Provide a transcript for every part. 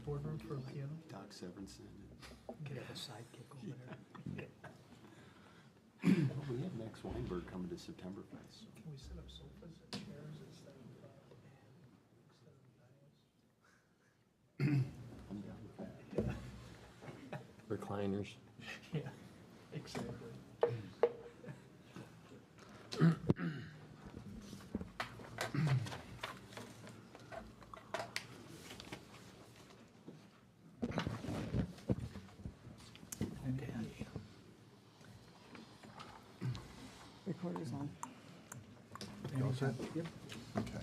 boardroom for a piano? Doc Severinsen. Could have a sidekick over there. Well, we have Max Weinberg coming to Septemberfest. So. Can we set up sofas and chairs instead of I'm down with that. Recliners. Yeah, exactly. Recorder's on. You all set? Yep. Okay.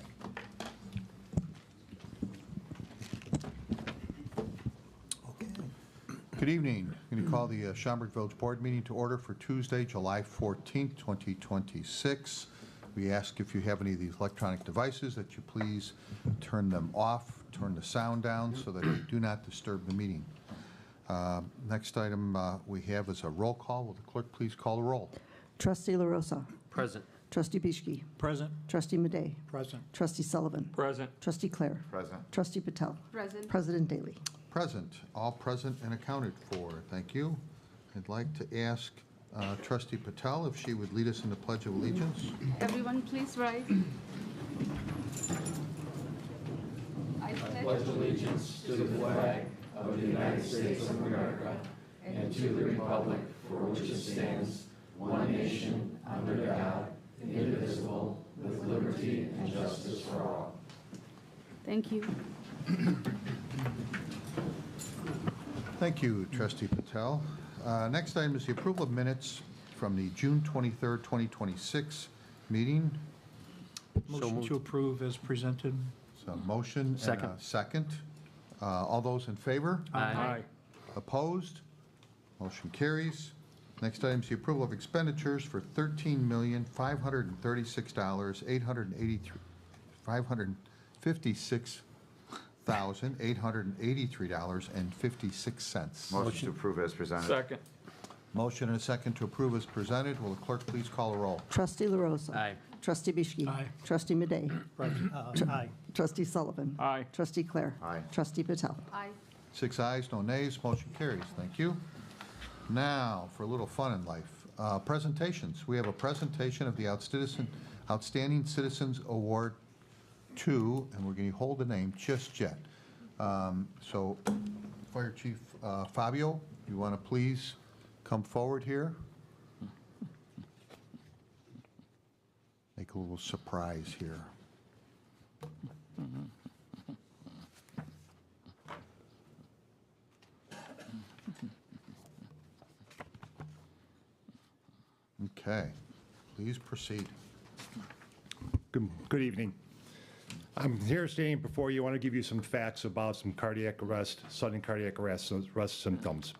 Good evening. I'm going to call the Schaumburg Village Board meeting to order for Tuesday, July 14th, 2026. We ask if you have any of these electronic devices that you please turn them off, turn the sound down so that they do not disturb the meeting. Next item we have is a roll call. Will the clerk please call the roll? Trustee LaRosa. Present. Trustee Bishki. Present. Trustee Madej. Present. Trustee Sullivan. Present. Trustee Clare. Present. Trustee Patel. Present. President Daly. Present. All present and accounted for. Thank you. I'd like to ask Trustee Patel if she would lead us in the Pledge of Allegiance. Everyone, please rise. I pledge allegiance to the flag of the United States of America and to the republic for which it stands, one nation, under God, indivisible, with liberty and justice for all. Thank you. Thank you, Trustee Patel. Next item is the approval of minutes from the June 23rd, 2026 meeting. Motion to approve as presented. So motion Second. and a second. All those in favor? Aye. Opposed? Motion carries. Next item is the approval of expenditures for $13,536,883.56. Motion to approve as presented. Second. Motion and a second to approve as presented. Will the clerk please call the roll? Trustee LaRosa. Aye. Trustee Bishki. Aye. Trustee Madej. Aye. Trustee Sullivan. Aye. Trustee Clare. Aye. Trustee Patel. Aye. 6 ayes, no nays. Motion carries. Thank you. Now, for a little fun in life. Presentations. We have a presentation of the Outstanding Citizens Award 2, and we're going to hold the name just yet. So, Fire Chief Fabio, you want to please come forward here? Make a little surprise here. Okay, please proceed. Good evening. I'm here standing before you. I want to give you some facts about some cardiac arrest, sudden cardiac arrest symptoms.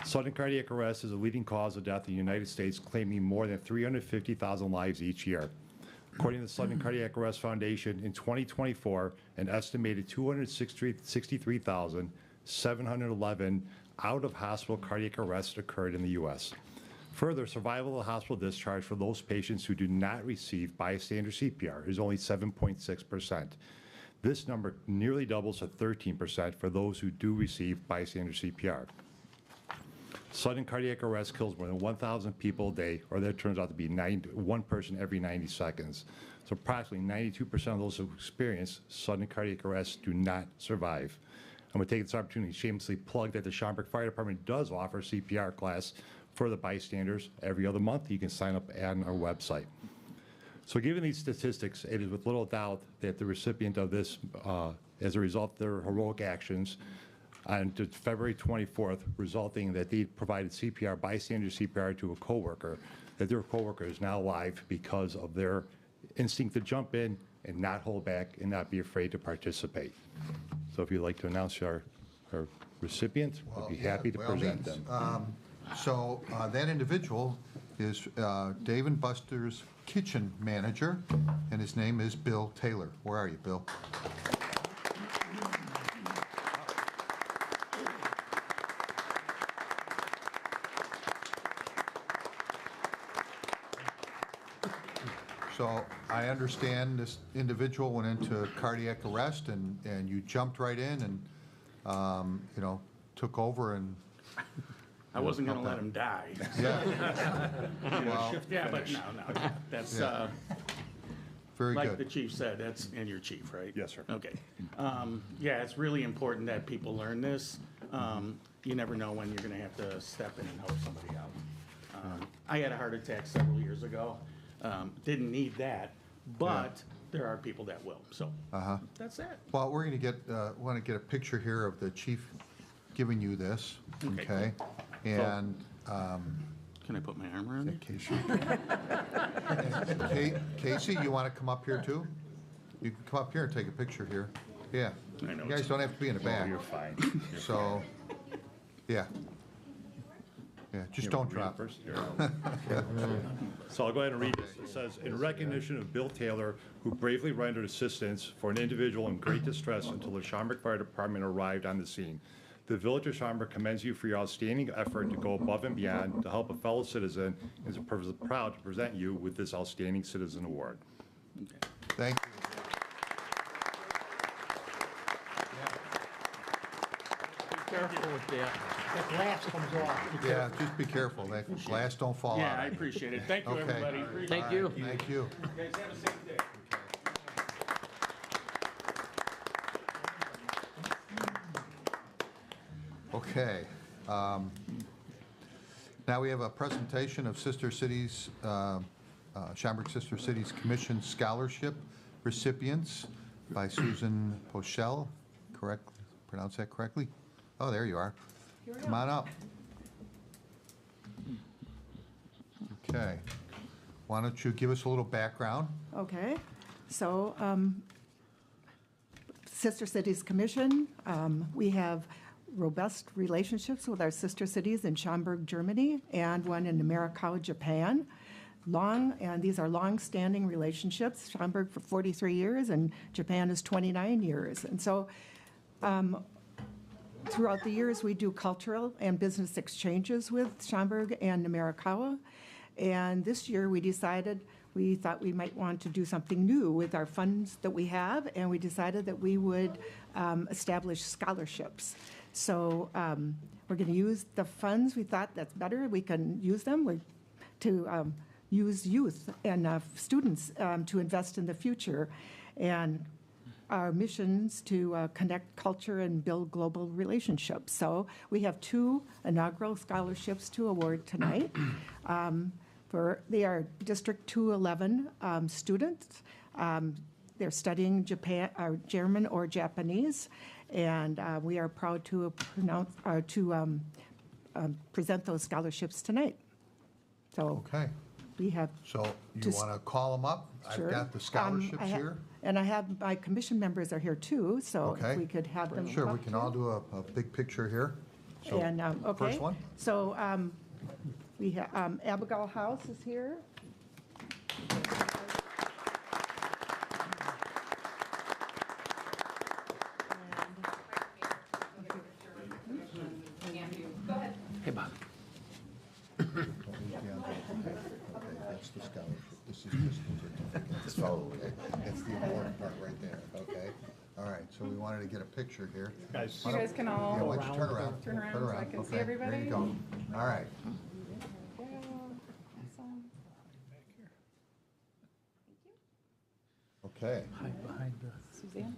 Sudden cardiac arrest is a leading cause of death in the United States, claiming more than 350,000 lives each year. According to the Sudden Cardiac Arrest Foundation, in 2024, an estimated 263,711 out-of-hospital cardiac arrests occurred in the U.S. Further, survival of hospital discharge for those patients who do not receive bystander CPR is only 7.6%. This number nearly doubles to 13% for those who do receive bystander CPR. Sudden cardiac arrest kills more than 1,000 people a day, or that turns out to be one person every 90 seconds. So approximately 92% of those who experience sudden cardiac arrest do not survive. I'm going to take this opportunity to shamelessly plug that the Schaumburg Fire Department does offer CPR class for the bystanders every other month. You can sign up on our website. So given these statistics, it is with little doubt that the recipient of this, as a result of their heroic actions, on February 24th, resulting that they provided CPR, bystander CPR to a coworker, that their coworker is now alive because of their instinct to jump in and not hold back and not be afraid to participate. So if you'd like to announce our recipient, I'd be happy to present them. So that individual is Dave and Buster's kitchen manager, and his name is Bill Taylor. Where are you, Bill? So I understand this individual went into cardiac arrest, and you jumped right in and you know, took over and, I wasn't gonna let him die. yeah. Well, Yeah, but no, that's, Yeah. very like the good. chief said, that's, and your chief, right? Yes, sir. Okay. Yeah, it's really important that people learn this. You never know when you're gonna have to step in and help somebody out. I had a heart attack several years ago. Didn't need that, but there are people that will, so that's that. Well, we're going to get, want to get a picture here of the chief giving you this, Okay. okay? And, Can I put my arm around you? Casey. Casey, you want to come up here too? You can come up here and take a picture here. Yeah. I know You guys it's- don't have to be in the back. You're fine. So, yeah. Yeah, just don't drop. First? So I'll go ahead and read this. It says, "In recognition of Bill Taylor, who bravely rendered assistance for an individual in great distress until the Schaumburg Fire Department arrived on the scene, the Village of Schaumburg commends you for your outstanding effort to go above and beyond to help a fellow citizen and is proud to present you with this Outstanding Citizen Award." Thank you. Be careful with that. That glass comes off. Yeah, just be careful. That glass don't fall Yeah, I out. appreciate it. Thank you, Okay. everybody. Thank you. Thank you. Guys, have a safe day. Okay. Now we have a presentation of Sister Cities, Schaumburg Sister Cities Commission Scholarship recipients by Susan Pochel. Correct? Pronounce that correctly? Oh, there you are. Come on up. Okay. Why don't you give us a little background? Okay, so Sister Cities Commission, we have robust relationships with our sister cities in Schaumburg, Germany, and one in Americau, Japan. And these are long-standing relationships. Schaumburg for 43 years, and Japan is 29 years. And so throughout the years, we do cultural and business exchanges with Schaumburg and Americau. And this year, we thought we might want to do something new with our funds that we have, and we decided that we would establish scholarships. So we're going to use the funds. We thought that's better. We can use them to use youth and students to invest in the future. And our missions to connect culture and build global relationships. So we have 2 inaugural scholarships to award tonight. They are District 211 students. They're studying German or Japanese, and we are proud to present those scholarships tonight. So Okay. we have. So you Just- want to call them up? Sure. I've got the scholarships here. And I have, my commission members are here too, so Okay. if we could have them. Sure, we up can here. all do a big picture here. So, And, okay. First one? So we have, Abigail House is here. Hey, Bob. Okay, that's the scholarship. This is just the certificate. Okay, that's the important part right there, okay? All right, so we wanted to get a picture here. Guys. You guys can Yeah, all why don't you turn around? turn around so I can see Okay, everybody. There you go. All right. Awesome. Okay. Hide behind the Suzanne?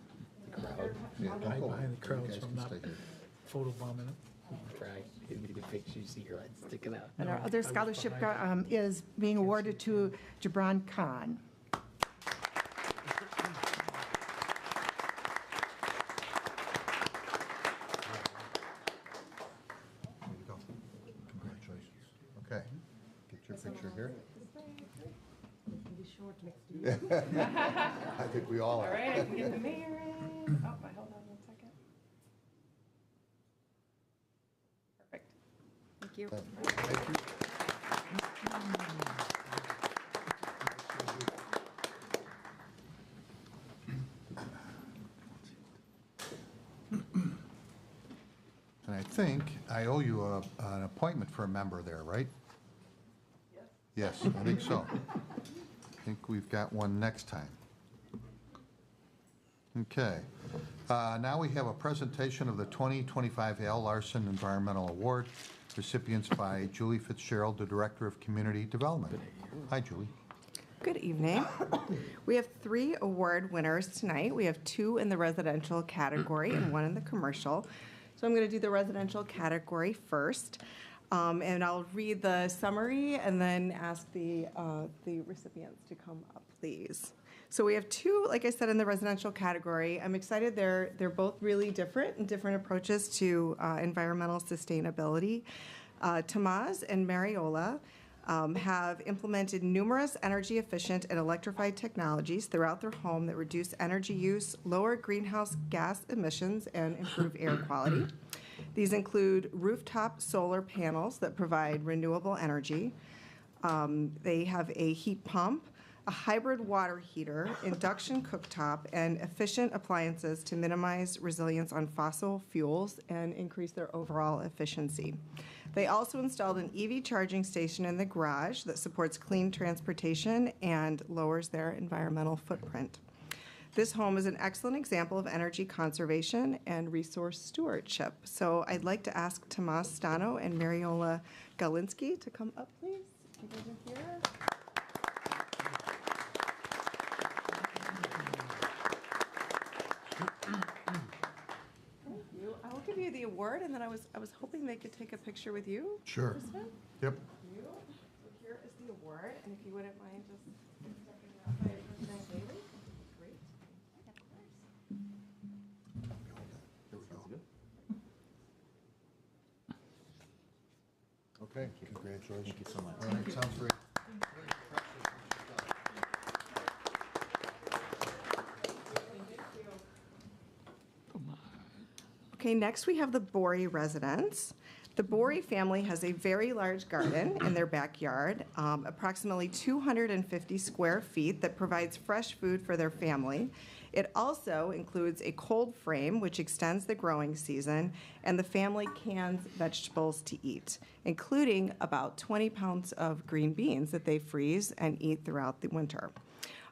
crowd. Yeah, don't Hide go. behind the You crowd guys so I'm can not stay here. photobombing it. Try. Give me the picture, you see your head sticking out. And No, our I other was scholarship behind is being awarded to Gibran Khan. There you go. Congratulations. Okay, get your picture here. I think we all All are. right, I can get the mayor in. Oh, I hold on 1 second. Perfect. Thank you. Thank you. And I think I owe you an appointment for a member there, right? Yes, I think so. I think we've got one next time. Okay. Now we have a presentation of the 2025 Al Larson Environmental Award, recipients by Julie Fitzgerald, the Director of Community Development. Hi, Julie. Good evening. We have 3 award winners tonight. We have 2 in the residential category and 1 in the commercial. So I'm going to do the residential category first. And I'll read the summary and then ask the recipients to come up, please. So we have 2, like I said, in the residential category. I'm excited. They're both really different and different approaches to environmental sustainability. Tamaz and Mariola have implemented numerous energy-efficient and electrified technologies throughout their home that reduce energy use, lower greenhouse gas emissions, and improve air quality. These include rooftop solar panels that provide renewable energy. They have a heat pump, a hybrid water heater, induction cooktop, and efficient appliances to minimize reliance on fossil fuels and increase their overall efficiency. They also installed an EV charging station in the garage that supports clean transportation and lowers their environmental footprint. This home is an excellent example of energy conservation and resource stewardship. So I'd like to ask Tomas Stano and Mariola Galinsky to come up, please. You guys are here. Thank you. I will give you the award, and then I was hoping they could take a picture with you. Sure. Kristen. Yep. You. So here is the award, and if you wouldn't mind just stepping up by President Bailey. Great. Okay, congratulations. Thank you so much. All right, sounds great. Okay, next we have the Borey residents. The Borey family has a very large garden in their backyard, approximately 250 square feet, that provides fresh food for their family. It also includes a cold frame, which extends the growing season, and the family cans vegetables to eat, including about 20 pounds of green beans that they freeze and eat throughout the winter.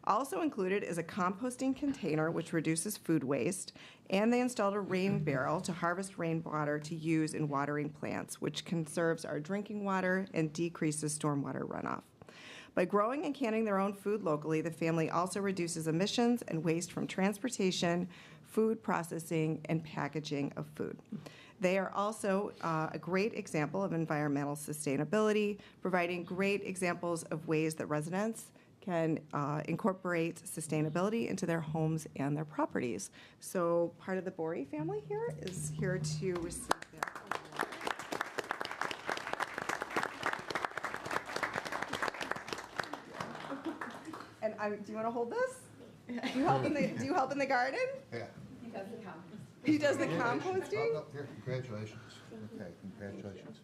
Also included is a composting container, which reduces food waste, and they installed a rain barrel to harvest rainwater to use in watering plants, which conserves our drinking water and decreases stormwater runoff. By growing and canning their own food locally, the family also reduces emissions and waste from transportation, food processing, and packaging of food. They are also a great example of environmental sustainability, providing great examples of ways that residents can incorporate sustainability into their homes and their properties. So part of the Borey family here is here to receive their award. And do you want to hold this? Do you help in the garden? Yeah. He does the composting. He does the composting? Oh, here, congratulations. Okay, congratulations.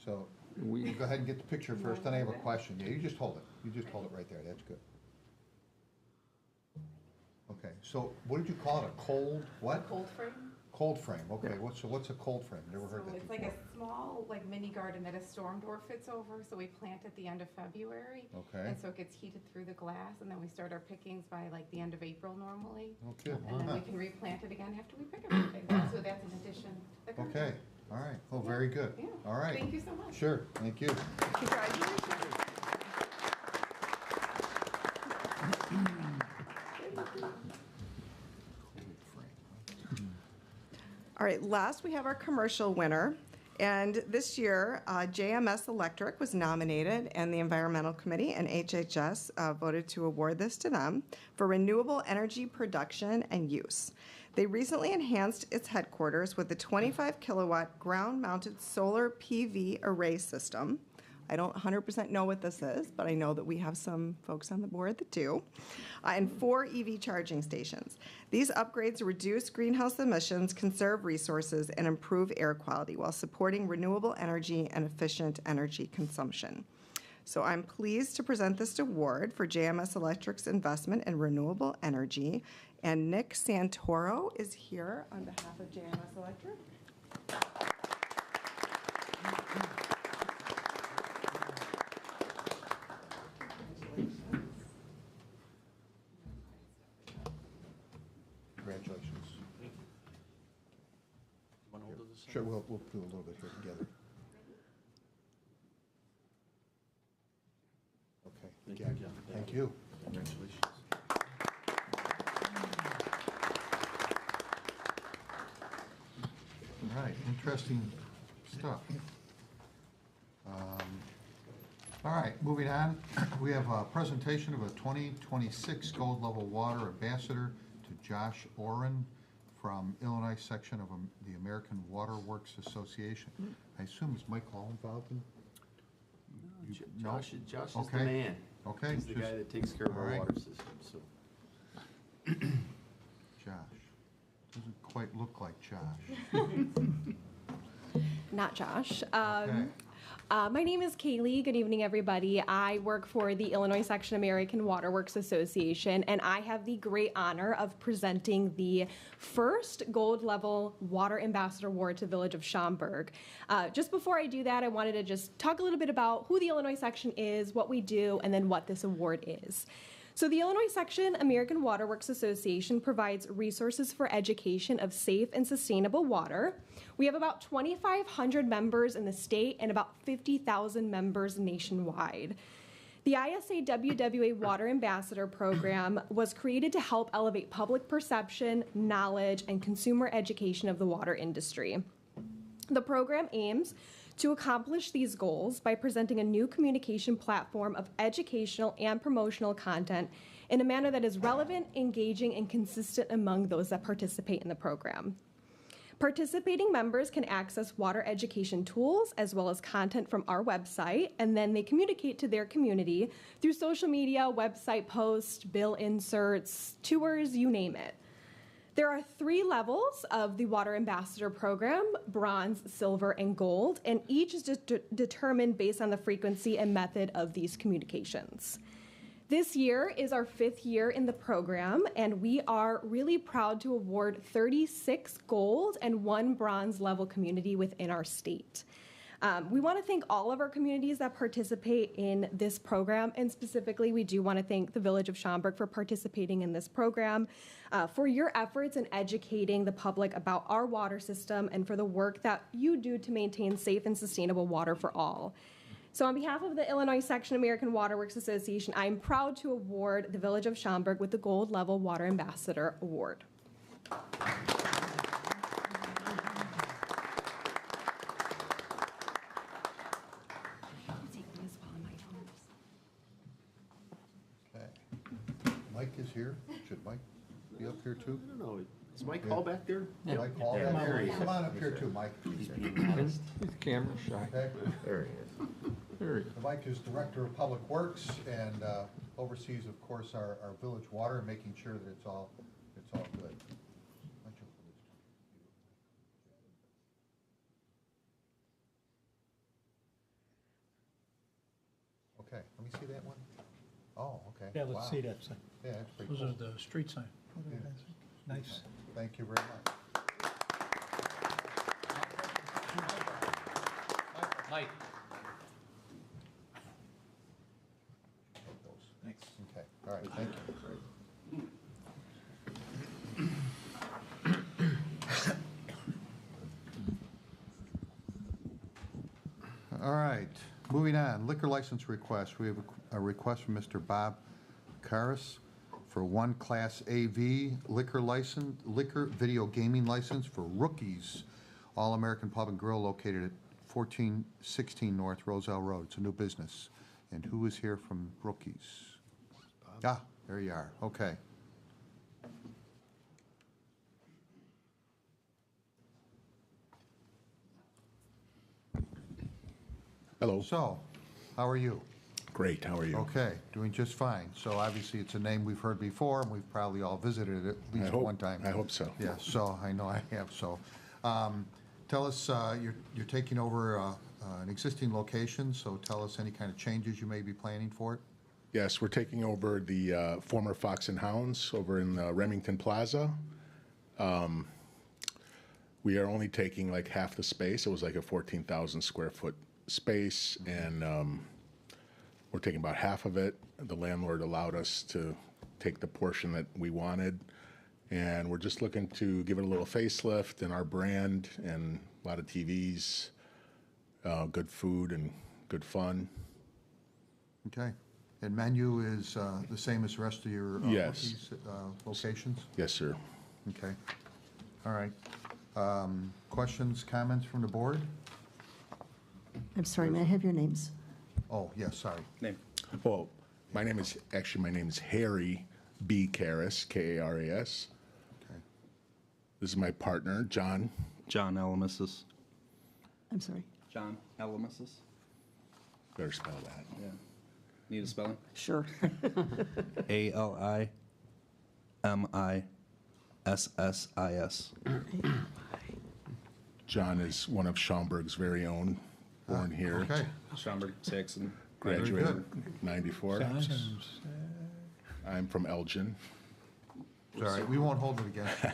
So we'll go ahead and get the picture first, then I have a question. Yeah, you just hold it. You just hold it right there. That's good. Okay, so what did you call it? A cold what? Cold frame. Cold frame. Okay, what's a cold frame? Never heard So that it's before. like a small, like mini garden that a storm door fits over, so we plant at the end of February. Okay. And so it gets heated through the glass, and then we start our pickings by like the end of April normally. Okay. And then we can replant it again after we pick everything. So that's an addition to the garden. Okay, all right. Well, very good. Yeah. All right. Thank you so much. Sure, thank you. Congratulations. All right, last we have our commercial winner. And this year, JMS Electric was nominated, and the Environmental Committee and HHS voted to award this to them for renewable energy production and use. They recently enhanced its headquarters with a 25 kilowatt ground-mounted solar PV array system. I don't 100% know what this is, but I know that we have some folks on the board that do, and 4 EV charging stations. These upgrades reduce greenhouse emissions, conserve resources, and improve air quality while supporting renewable energy and efficient energy consumption. So I'm pleased to present this award for JMS Electric's investment in renewable energy, and Nick Santoro is here on behalf of JMS Electric. Congratulations. Sure, we'll do a little bit here together. Okay. Thank you, again, John. Thank you. Congratulations. All right, interesting stuff. All right, moving on, we have a presentation of a 2026 Gold Level Water Ambassador to Josh Oren from Illinois section of the American Water Works Association. I assume is Mike Hall involved in? No? Josh is the Okay. man. Okay. He's the just- guy that takes care of all our right. water system, so. Josh. Doesn't quite look like Josh. Not Josh. Okay. My name is Kaylee. Good evening, everybody. I work for the Illinois Section American Water Works Association, and I have the great honor of presenting the first gold level Water Ambassador Award to the Village of Schaumburg. Just before I do that, I wanted to just talk a little bit about who the Illinois Section is, what we do, and then what this award is. So the Illinois Section American Water Works Association provides resources for education of safe and sustainable water. We have about 2,500 members in the state and about 50,000 members nationwide. The ISA WWA Water Ambassador Program was created to help elevate public perception, knowledge, and consumer education of the water industry. The program aims to accomplish these goals by presenting a new communication platform of educational and promotional content in a manner that is relevant, engaging, and consistent among those that participate in the program. Participating members can access water education tools as well as content from our website, and then they communicate to their community through social media, website posts, bill inserts, tours, you name it. There are 3 levels of the Water Ambassador Program: bronze, silver, and gold, and each is determined based on the frequency and method of these communications. This year is our 5th year in the program, and we are really proud to award 36 gold and 1 bronze level community within our state. We want to thank all of our communities that participate in this program, and specifically, we do want to thank the Village of Schaumburg for participating in this program, for your efforts in educating the public about our water system, and for the work that you do to maintain safe and sustainable water for all. So on behalf of the Illinois Section American Water Works Association, I am proud to award the Village of Schaumburg with the Gold Level Water Ambassador Award. Okay. Mike is here. Should Mike be up here too? I don't know. Is Mike Hall back there? Mike Hall, Yeah, there he is. come on up here too, Mike. He's being modest. He's camera shy. Okay. There he is. There he is. Mike is Director of Public Works and oversees, of course, our village water and making sure that it's all good. Okay, let me see that one. Oh, okay. Yeah, let's Wow. see that sign. Yeah, that's pretty Those cool. are the street sign. Yeah. Nice. Thank you very much. Mike. Thanks. Okay, all right, thank you. All right, moving on, liquor license request. We have a request from Mr. Bob Karas for 1 Class AV liquor video gaming license for Rookies, All American Pub and Grill located at 1416 North Roselle Road. It's a new business. And who is here from Rookies? Ah, there you are. Okay. Hello. So, how are you? Great. How are you? Okay, doing just fine. So obviously, it's a name we've heard before, and we've probably all visited it at least one time. I hope so. Yeah, so I know I have. So tell us, you're taking over an existing location, so tell us any kind of changes you may be planning for it. Yes, we're taking over the former Fox and Hounds over in Remington Plaza. We are only taking like half the space. It was like a 14,000 square foot space, and we're taking about half of it. The landlord allowed us to take the portion that we wanted, and we're just looking to give it a little facelift and our brand and a lot of TVs, good food and good fun. Okay. And menu is the same as the rest of your Yes. locations? Yes, sir. Okay. All right. Questions, comments from the board? I'm sorry, may I have your names? Oh, yes, sorry. Name. Well, my name is Harry B. Karras, K-A-R-A-S. Okay. This is my partner, John. John Alamesis. I'm sorry. John Alamesis. Better spell that. Yeah. Need a spelling? Sure. Alimissis. John is one of Schaumburg's very own, born here, Okay. Schaumburg, Saxon. graduated 94. I'm from Elgin. All right, we won't hold it against you.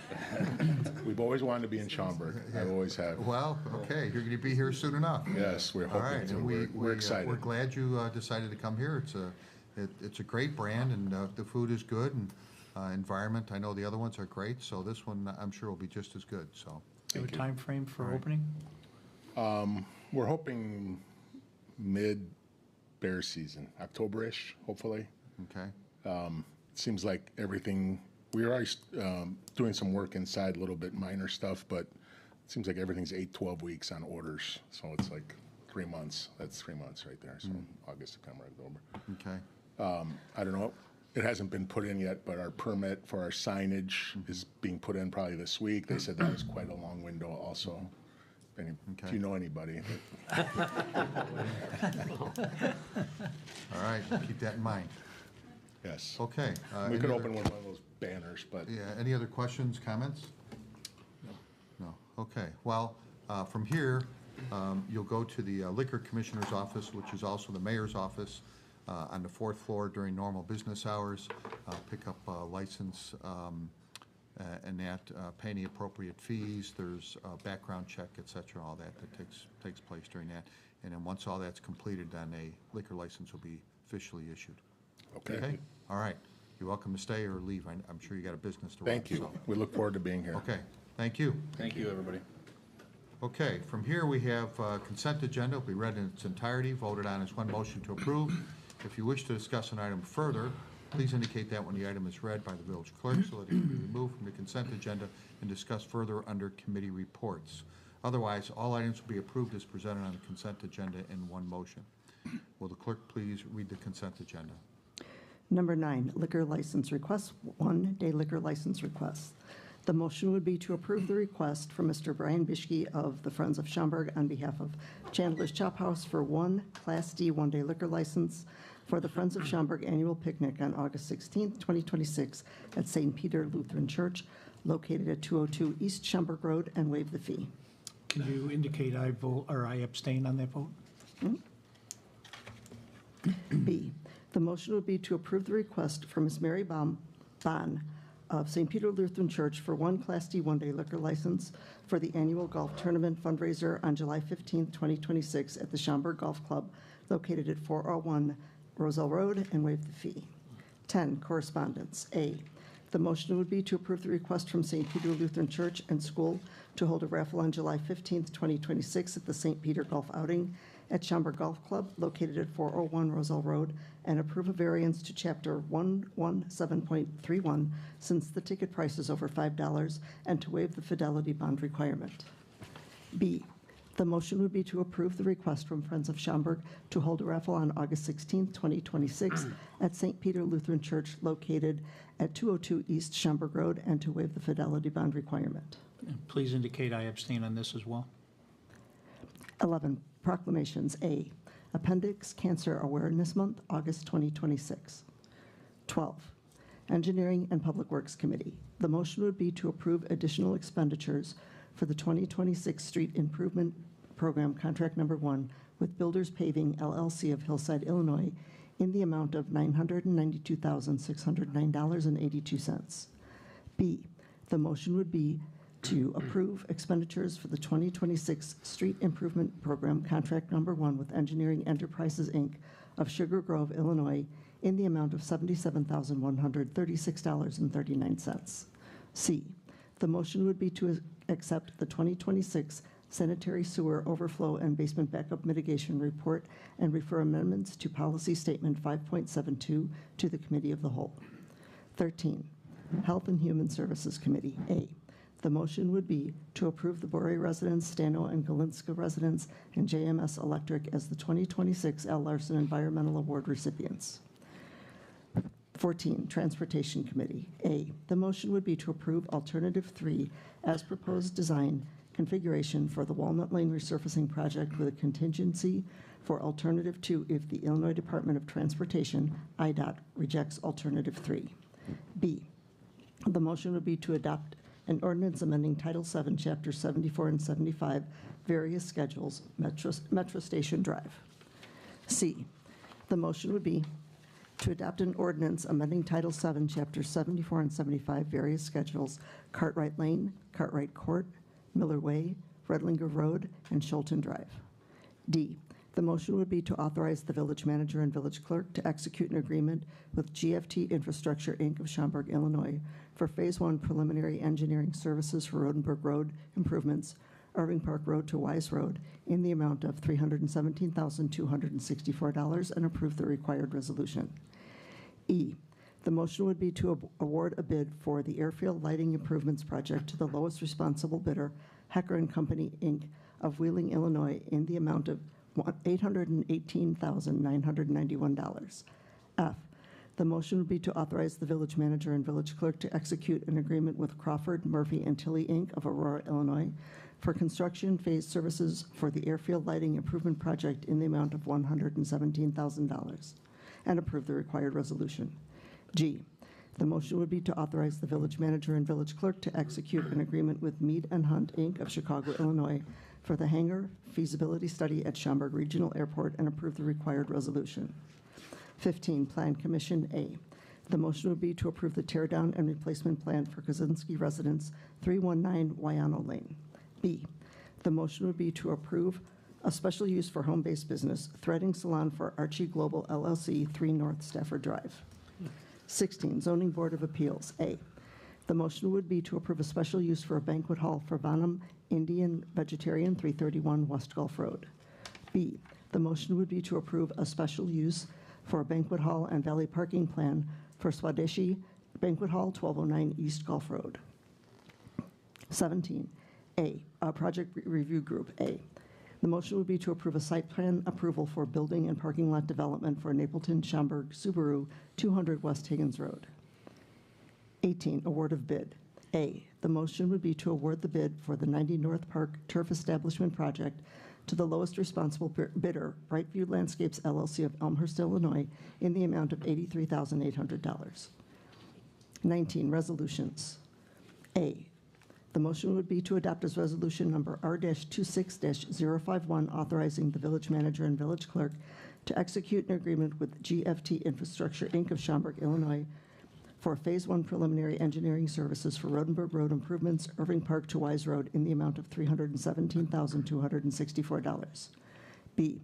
We've always wanted to be in Schaumburg. I always have. Well, okay, you're going to be here soon enough. Yes, we're All hoping right, to. and We're excited. We're glad you decided to come here. It's a great brand, and the food is good, and environment, I know the other ones are great, so this one, I'm sure will be just as good, so. Do you have a time frame for opening? We're hoping mid-bear season, October-ish, hopefully. Okay, Seems like everything, we're already doing some work inside, a little bit minor stuff, but it seems like everything's 8-12 weeks on orders. So it's like 3 months. That's 3 months right there. So August, September, October. okay, I don't know. It hasn't been put in yet, but our permit for our signage is being put in probably this week. They said that was quite a long window also. If you know anybody. all right, keep that in mind. Yes. Okay. We any could other- open with one of those banners, but Yeah, any other questions, comments? No. Okay, well, from here, you'll go to the Liquor Commissioner's office, which is also the mayor's office, on the 4th floor during normal business hours. Pick up a license and that, pay any appropriate fees. There's a background check, et cetera, all that takes place during that. And then once all that's completed, then a liquor license will be officially issued. okay. All right. You're welcome to stay or leave. I'm sure you got a business to run. Thank you. so. We look forward to being here. Okay, thank you. Thank you, everybody. Okay, from here, we have consent agenda. Will be read in its entirety, voted on as one motion to approve. If you wish to discuss an item further, please indicate that when the item is read by the village clerk so that it can be removed from the consent agenda and discussed further under committee reports. Otherwise, all items will be approved as presented on the consent agenda in one motion. Will the clerk please read the consent agenda? Number 9, liquor license request, 1-day liquor license request. The motion would be to approve the request from Mr. Brian Bischke of the Friends of Schaumburg on behalf of Chandler's Chop House for one Class D 1-day liquor license for the Friends of Schaumburg annual picnic on August 16th, 2026 at St. Peter Lutheran Church, located at 202 East Schaumburg Road, and waive the fee. Can you indicate I vote, or I abstain on that vote? B, the motion would be to approve the request from Ms. Mary Bon of St. Peter Lutheran Church for one Class D 1-day liquor license for the annual golf tournament fundraiser on July 15th, 2026 at the Schaumburg Golf Club located at 401 Roselle Road, and waive the fee. 10, correspondence. A, the motion would be to approve the request from St. Peter Lutheran Church and School to hold a raffle on July 15th, 2026 at the St. Peter Golf Outing at Schaumburg Golf Club located at 401 Roselle Road, and approve a variance to Chapter 117.31 since the ticket price is over $5, and to waive the fidelity bond requirement. B, the motion would be to approve the request from Friends of Schaumburg to hold a raffle on August 16th, 2026 at St. Peter Lutheran Church located at 202 East Schaumburg Road, and to waive the fidelity bond requirement. Please indicate I abstain on this as well. 11, proclamations. A, Appendix Cancer Awareness Month, August 2026. 12, Engineering and Public Works Committee. The motion would be to approve additional expenditures for the 2026 Street Improvement Program Contract Number 1 with Builders Paving, LLC of Hillside, Illinois, in the amount of $992,609.82. B, the motion would be to approve expenditures for the 2026 Street Improvement Program Contract Number 1 with Engineering Enterprises, Inc. of Sugar Grove, Illinois, in the amount of $77,136.39. C, the motion would be to accept the 2026 sanitary sewer overflow and basement backup mitigation report, and refer amendments to policy statement 5.72 to the Committee of the Whole. 13, Health and Human Services Committee. A, the motion would be to approve the Borey residents, Stano and Galinska residents, and JMS Electric as the 2026 L. Larson Environmental Award recipients. 14, Transportation Committee. A, the motion would be to approve Alternative 3 as proposed design configuration for the Walnut Lane resurfacing project with a contingency for Alternative 2 if the Illinois Department of Transportation, IDOT, rejects Alternative 3. B, the motion would be to adopt an ordinance amending Title 7, Chapter 74 and 75, various schedules, Metro Station Drive. C, the motion would be to adopt an ordinance amending Title 7, Chapter 74 and 75, various schedules, Cartwright Lane, Cartwright Court, Miller Way, Redlinger Road, and Schulten Drive. D, the motion would be to authorize the village manager and village clerk to execute an agreement with GFT Infrastructure, Inc. of Schaumburg, Illinois, for Phase 1 preliminary engineering services for Rodenberg Road improvements, Irving Park Road to Wise Road, in the amount of $317,264, and approve the required resolution. E, the motion would be to award a bid for the airfield lighting improvements project to the lowest responsible bidder, Hecker and Company, Inc. of Wheeling, Illinois, in the amount of $818,991. F, the motion would be to authorize the village manager and village clerk to execute an agreement with Crawford, Murphy, and Tilley, Inc. of Aurora, Illinois, for construction phase services for the airfield lighting improvement project in the amount of $117,000, and approve the required resolution. G, the motion would be to authorize the village manager and village clerk to execute an agreement with Mead and Hunt, Inc. of Chicago, Illinois, for the hangar feasibility study at Schaumburg Regional Airport, and approve the required resolution. 15, Plan Commission. A, the motion would be to approve the teardown and replacement plan for Kaczynski Residence, 319 Wyano Lane. B, the motion would be to approve a special use for home-based business, threading salon for Archie Global LLC, 3 North Stafford Drive. 16, Zoning Board of Appeals. A, the motion would be to approve a special use for a banquet hall for Bonham Indian Vegetarian, 331 West Gulf Road. B, the motion would be to approve a special use for a banquet hall and valet parking plan for Swadeshi Banquet Hall, 1209 East Gulf Road. 17, A, Project Review Group. A, the motion would be to approve a site plan approval for building and parking lot development for Napleton Schaumburg Subaru, 200 West Higgins Road. 18, award of bid. A, the motion would be to award the bid for the 90 North Park Turf Establishment Project to the lowest responsible bidder, Brightview Landscapes LLC of Elmhurst, Illinois, in the amount of $83,800. 19, resolutions. A, the motion would be to adopt as resolution number R-26-051, authorizing the village manager and village clerk to execute an agreement with GFT Infrastructure, Inc. of Schaumburg, Illinois, for Phase 1 preliminary engineering services for Rodenberg Road improvements, Irving Park to Wise Road, in the amount of $317,264. B,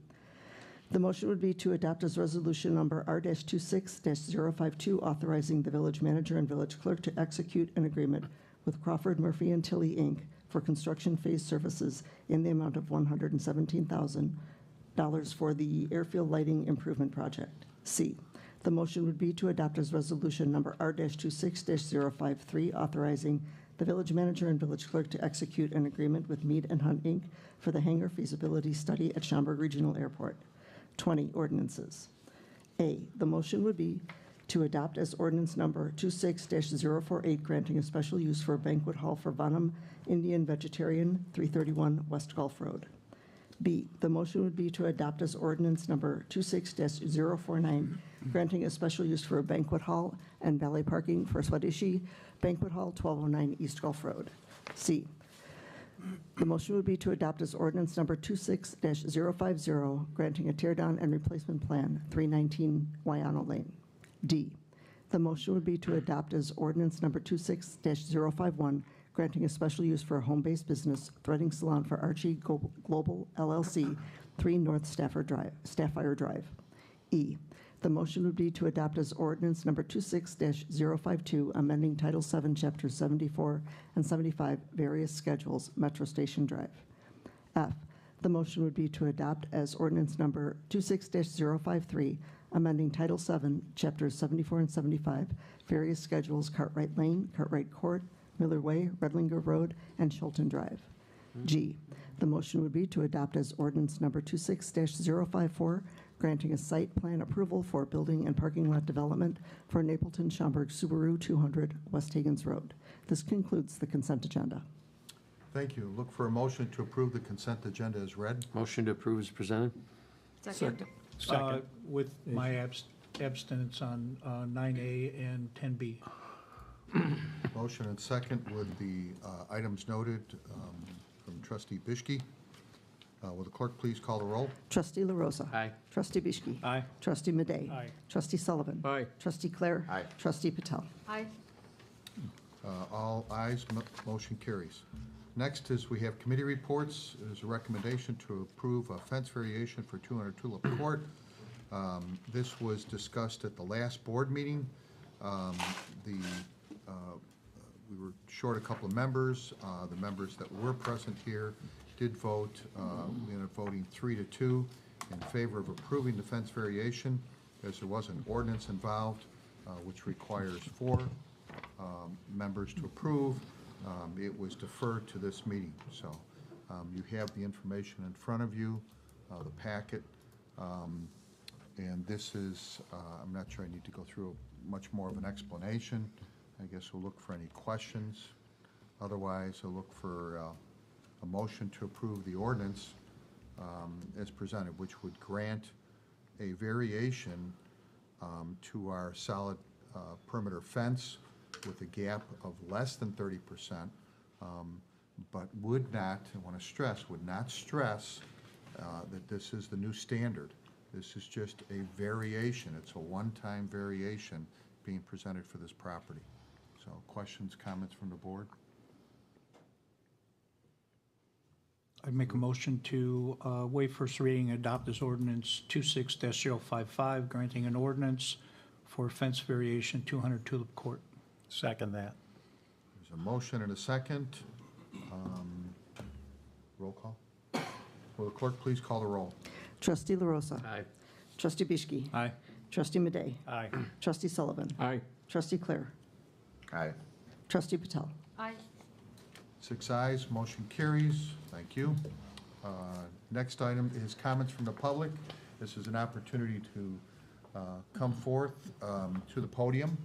the motion would be to adopt as resolution number R-26-052, authorizing the village manager and village clerk to execute an agreement with Crawford, Murphy, and Tilley, Inc. for construction phase services in the amount of $117,000 for the airfield lighting improvement project. C, the motion would be to adopt as resolution number R-26-053, authorizing the village manager and village clerk to execute an agreement with Mead and Hunt, Inc. for the hangar feasibility study at Schaumburg Regional Airport. 20, ordinances. A, the motion would be to adopt as ordinance number 26-048, granting a special use for a banquet hall for Bonham Indian Vegetarian, 331 West Gulf Road. B, the motion would be to adopt as ordinance number 26-049, granting a special use for a banquet hall and valet parking for Swadeshi Banquet Hall, 1209 East Gulf Road. C, the motion would be to adopt as ordinance number 26-050, granting a teardown and replacement plan, 319 Wyano Lane. D, the motion would be to adopt as ordinance number 26-051, granting a special use for a home-based business, threading salon for Archie Global LLC, 3 North Staffire Drive. E, the motion would be to adopt as ordinance number 26-052, amending Title 7, Chapters 74 and 75, various schedules, Metro Station Drive. F, the motion would be to adopt as ordinance number 26-053, amending Title VII, Chapters 74 and 75, various schedules, Cartwright Lane, Cartwright Court, Miller Way, Redlinger Road, and Chilton Drive. G, the motion would be to adopt as ordinance number 26-054, granting a site plan approval for building and parking lot development for Napleton Schaumburg Subaru 200 West Higgins Road. This concludes the consent agenda. Thank you. Look for a motion to approve the consent agenda as read. Motion to approve is presented. Second. With my abstinence on 9A and 10B. Motion and second with the items noted from trustee Bishke. Will the clerk please call the roll? Trustee LaRosa. Aye. Trustee Bishke. Aye. Trustee Madej. Aye. Trustee Sullivan. Aye. Trustee Clare. Aye. Trustee Patel. Aye. All ayes, motion carries. Next is we have committee reports. There's a recommendation to approve a fence variation for 200 Tulip Court. This was discussed at the last board meeting. We were short a couple of members. The members that were present here did vote. We ended up voting 3-2 in favor of approving the fence variation, as there was an ordinance involved, which requires 4 members to approve. It was deferred to this meeting. So you have the information in front of you, the packet. And this is, I'm not sure I need to go through much more of an explanation. I guess we'll look for any questions. Otherwise, I'll look for a motion to approve the ordinance as presented, which would grant a variation to our solid perimeter fence with a gap of less than 30%, but would not, I want to stress, would not stress that this is the new standard. This is just a variation. It's a one-time variation being presented for this property. So questions, comments from the board? I'd make a motion to waive first reading and adopt this ordinance 26-055, granting an ordinance for fence variation 200 Tulip Court. Second that. There's a motion and a second. Roll call. Will the clerk please call the roll? Trustee LaRosa. Aye. Trustee Bishke. Aye. Trustee Madej. Aye. Trustee Sullivan. Aye. Trustee Clare. Aye. Trustee Patel. Aye. 6 ayes, motion carries. Thank you. Next item is comments from the public. This is an opportunity to come forth to the podium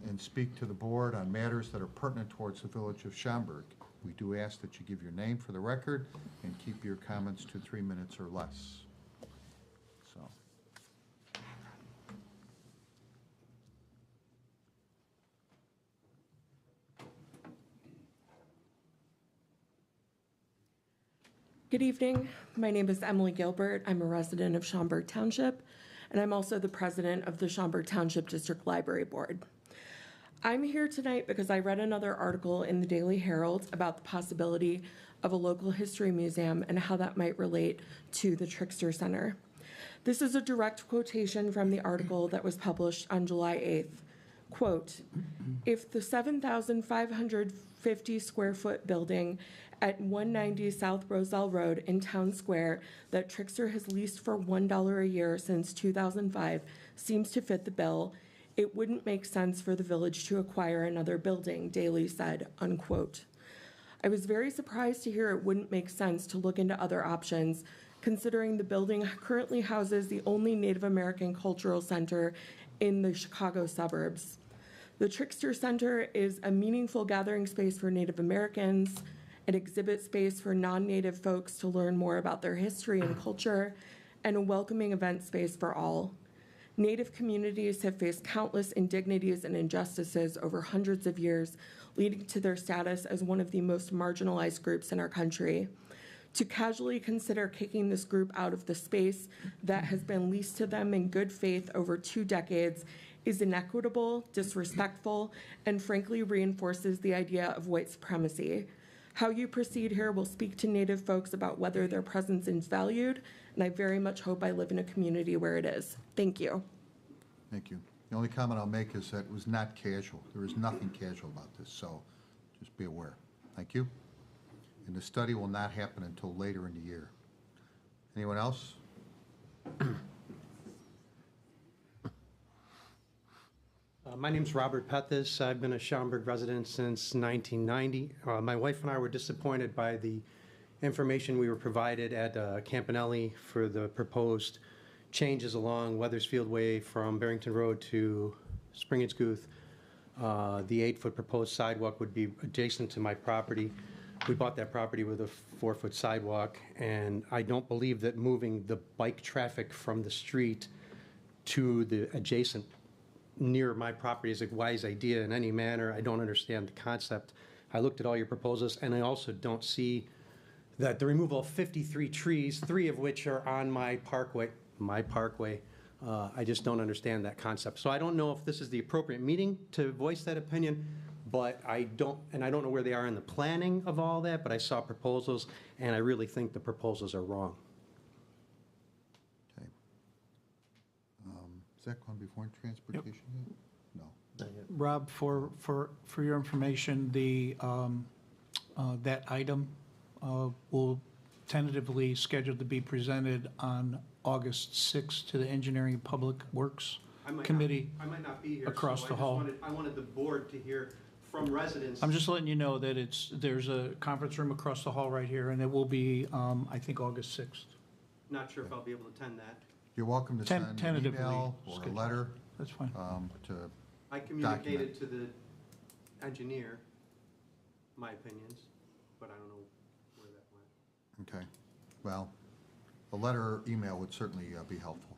and speak to the board on matters that are pertinent towards the village of Schaumburg. We do ask that you give your name for the record and keep your comments to 3 minutes or less. So. Good evening. My name is Emily Gilbert. I'm a resident of Schaumburg Township, and I'm also the president of the Schaumburg Township District Library Board. I'm here tonight because I read another article in the Daily Herald about the possibility of a local history museum and how that might relate to the Trickster Center. This is a direct quotation from the article that was published on July 8th. Quote, if the 7,550 square foot building at 190 South Roselle Road in Town Square that Trickster has leased for $1 a year since 2005 seems to fit the bill, it wouldn't make sense for the village to acquire another building, Daley said, unquote. I was very surprised to hear it wouldn't make sense to look into other options, considering the building currently houses the only Native American cultural center in the Chicago suburbs. The Trickster Center is a meaningful gathering space for Native Americans, an exhibit space for non-Native folks to learn more about their history and culture, and a welcoming event space for all. Native communities have faced countless indignities and injustices over hundreds of years, leading to their status as one of the most marginalized groups in our country. To casually consider kicking this group out of the space that has been leased to them in good faith over 2 decades is inequitable, disrespectful, and frankly reinforces the idea of white supremacy. How you proceed here will speak to Native folks about whether their presence is valued, and I very much hope I live in a community where it is. Thank you. Thank you. The only comment I'll make is that it was not casual. There is nothing casual about this, so just be aware. Thank you. and the study will not happen until later in the year. Anyone else? My name's Robert Pethis. I've been a Schaumburg resident since 1990. My wife and I were disappointed by the information we were provided at Campanelli for the proposed changes along Weathersfield Way from Barrington Road to Springersguth. The 8-foot proposed sidewalk would be adjacent to my property. We bought that property with a 4-foot sidewalk, and I don't believe that moving the bike traffic from the street to the adjacent near my property is a wise idea in any manner. I don't understand the concept. I looked at all your proposals, and I also don't see that the removal of 53 trees, 3 of which are on my parkway, I just don't understand that concept. So I don't know if this is the appropriate meeting to voice that opinion, but I don't know where they are in the planning of all that, but I saw proposals, and I really think the proposals are wrong. Okay. Is that going before transportation yet? No. Rob, for your information, the, that item will tentatively scheduled to be presented on August 6th to the Engineering and Public Works Committee I might not be here. across the hall. I wanted the board to hear from residents. I'm just letting you know that there's a conference room across the hall right here, and it will be, I think, August 6th. Not sure if I'll be able to attend that. You're welcome to send an Tentatively email or a scheduled. letter That's fine. to I communicated to the engineer my opinions, but I don't know where that went. Okay. Well, a letter or email would certainly be helpful.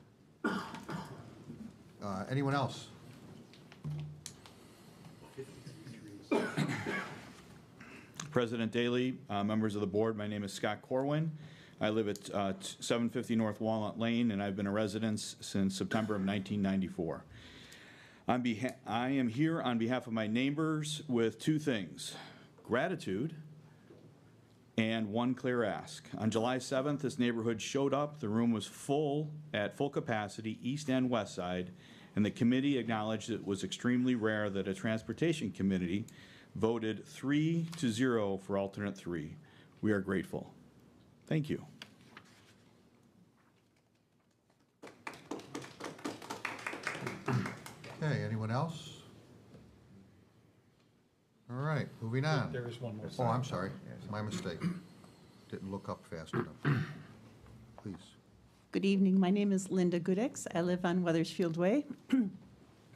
Anyone else? President Daley, members of the board, my name is Scott Corwin. I live at 750 North Walnut Lane, and I've been a resident since September of 1994. I am here on behalf of my neighbors with 2 things: gratitude and one clear ask. On July 7th, this neighborhood showed up. The room was full, at full capacity, east and west side, and the committee acknowledged it was extremely rare that a transportation committee voted 3-0 for alternate 3. We are grateful. Thank you. Okay, anyone else? All right, moving on. There is one more. Oh, I'm sorry. My mistake. Didn't look up fast enough. Please. Good evening. My name is Linda Goodix. I live on Weathersfield Way,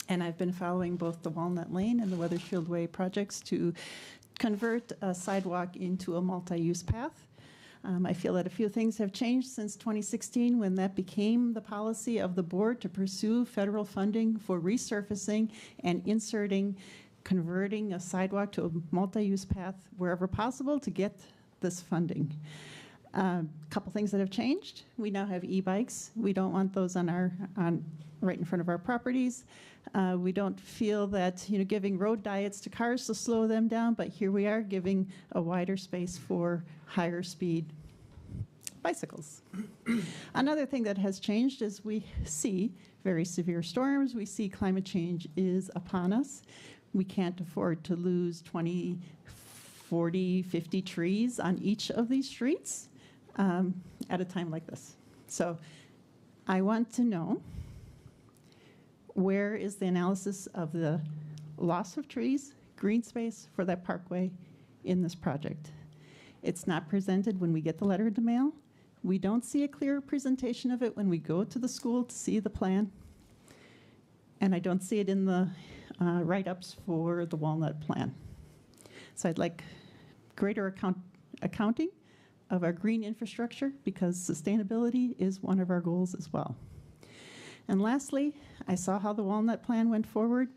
and I've been following both the Walnut Lane and the Weathersfield Way projects to convert a sidewalk into a multi-use path. I feel that a few things have changed since 2016 when that became the policy of the board to pursue federal funding for resurfacing and converting a sidewalk to a multi-use path wherever possible to get this funding. A couple things that have changed. We now have e-bikes. We don't want those right in front of our properties. We don't feel that giving road diets to cars to slow them down, but here we are giving a wider space for higher speed bicycles. Another thing that has changed is we see very severe storms. We see climate change is upon us. We can't afford to lose 20, 40, 50 trees on each of these streets at a time like this. So I want to know, where is the analysis of the loss of trees, green space for that parkway in this project? It's not presented when we get the letter in the mail. We don't see a clear presentation of it when we go to the school to see the plan. And I don't see it in the write-ups for the Walnut plan. So I'd like greater accounting of our green infrastructure, because sustainability is one of our goals as well. And lastly, I saw how the Walnut plan went forward.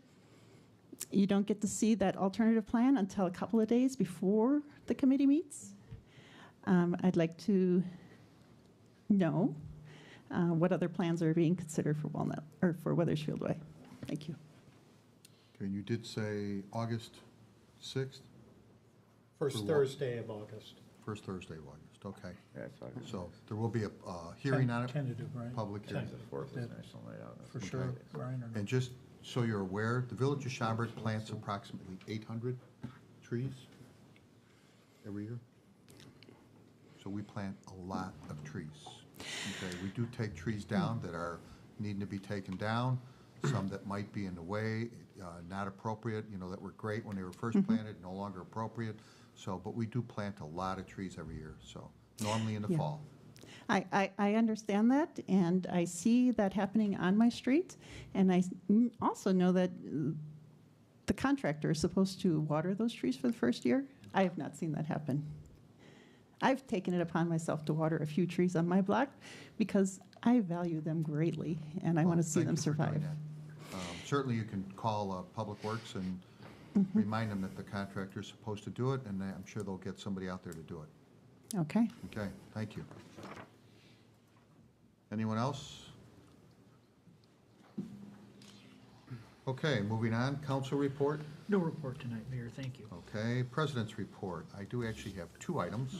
You don't get to see that alternative plan until a couple of days before the committee meets. I'd like to know what other plans are being considered for Walnut or for Weathersfield Way. Thank you. Okay, you did say August 6th? First Thursday of August. First Thursday of August, okay. Yeah, it's August. So there will be a hearing on it? Tentative, right? Public hearing. National Night Out. For sure, Brian. And just so you're aware, the Village of Schaumburg plants approximately 800 trees every year. So we plant a lot of trees. Okay, we do take trees down that are needing to be taken down, some that might be in the way, not appropriate, that were great when they were first planted, no longer appropriate. So, but we do plant a lot of trees every year, so normally in the fall. I understand that, and I see that happening on my street, and I also know that the contractor is supposed to water those trees for the first year. I have not seen that happen. I've taken it upon myself to water a few trees on my block because I value them greatly, and I want to see them survive. Certainly, you can call Public Works and remind them that the contractor is supposed to do it, and I'm sure they'll get somebody out there to do it. Okay. Okay, thank you. Anyone else? Okay, moving on, council report. No report tonight, Mayor, thank you. Okay, president's report. I do actually have two items,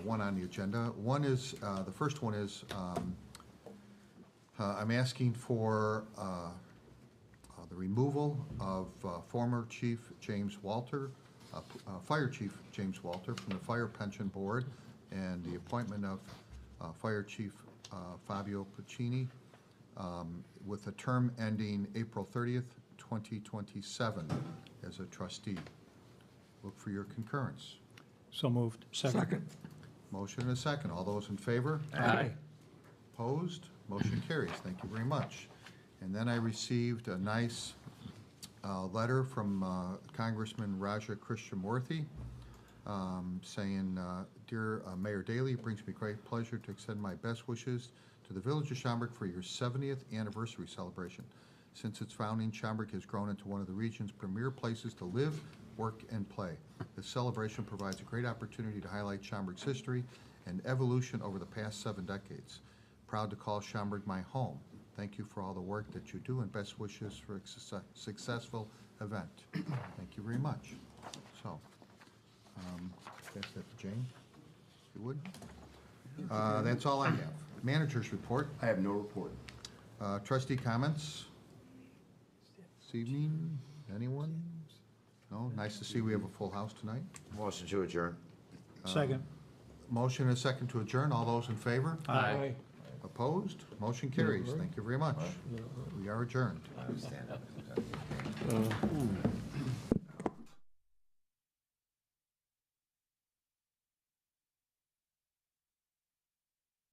one on the agenda. One is, the first one is, I'm asking for the removal of former Chief James Walter, Fire Chief James Walter from the Fire Pension Board, and the appointment of Fire Chief Fabio Puccini with a term ending April 30th, 2027 as a trustee. Look for your concurrence. So moved. Second. Motion and a second. All those in favor? Aye. Opposed? Motion carries. Thank you very much. And then I received a nice letter from Congressman Raja Krishnamurthy saying, Dear Mayor Daley, it brings me great pleasure to extend my best wishes to the Village of Schaumburg for your 70th anniversary celebration. Since its founding, Schaumburg has grown into one of the region's premier places to live, work, and play. This celebration provides a great opportunity to highlight Schaumburg's history and evolution over the past 7 decades. Proud to call Schaumburg my home. Thank you for all the work that you do, and best wishes for a successful event. Thank you very much. So, pass that to Jane, if you would. That's all I have. Manager's report. I have no report. Trustee comments this evening? Anyone? No? Nice to see we have a full house tonight. Motion to adjourn. Second. Motion and a second to adjourn. All those in favor? Aye. Opposed? Motion carries. Thank you very much. We are adjourned. Stand up.